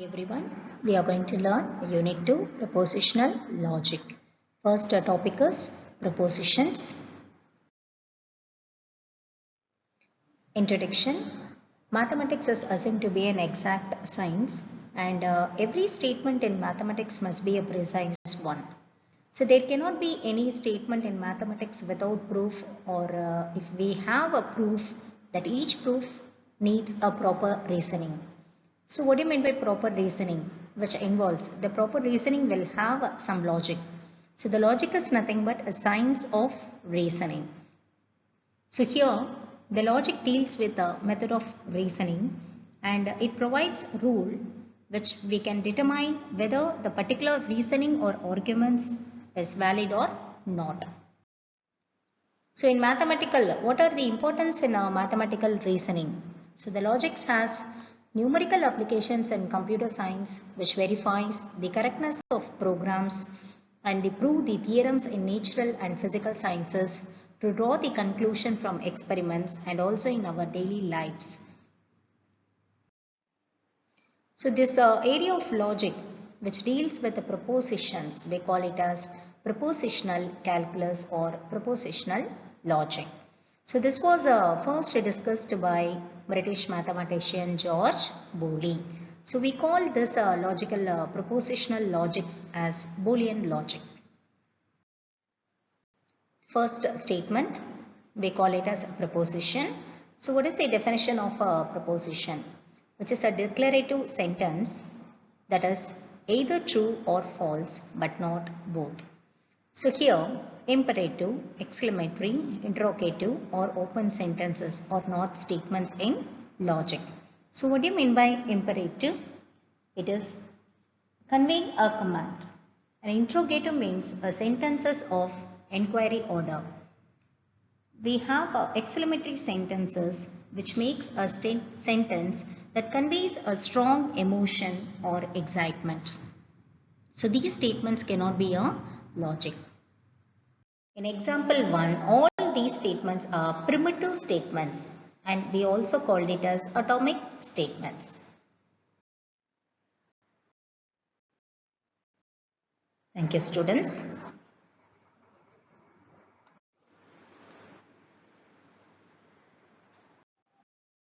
Everyone, we are going to learn Unit 2 Propositional Logic. First topic is Propositions. Introduction. Mathematics is assumed to be an exact science and every statement in mathematics must be a precise one. So there cannot be any statement in mathematics without proof, or if we have a proof, that each proof needs a proper reasoning. So what do you mean by proper reasoning? Which involves the proper reasoning will have some logic. So the logic is nothing but a science of reasoning. So here the logic deals with the method of reasoning and it provides rule which we can determine whether the particular reasoning or arguments is valid or not. So in mathematical, what are the importance in mathematical reasoning? So the logic has numerical applications in computer science which verifies the correctness of programs and they prove the theorems in natural and physical sciences to draw the conclusion from experiments and also in our daily lives. So this area of logic which deals with the propositions, we call it as propositional calculus or propositional logic. So this was first discussed by British mathematician George Boole. So we call this logical propositional logics as Boolean logic. First statement, we call it as a proposition. So what is the definition of a proposition? Which is a declarative sentence that is either true or false but not both. So here imperative, exclamatory, interrogative or open sentences are not statements in logic. So what do you mean by imperative? It is conveying a command. An interrogative means a sentences of inquiry order. We have exclamatory sentences which makes a sentence that conveys a strong emotion or excitement. So these statements cannot be a logic. In example 1, all these statements are primitive statements and we also called it as atomic statements. Thank you, students.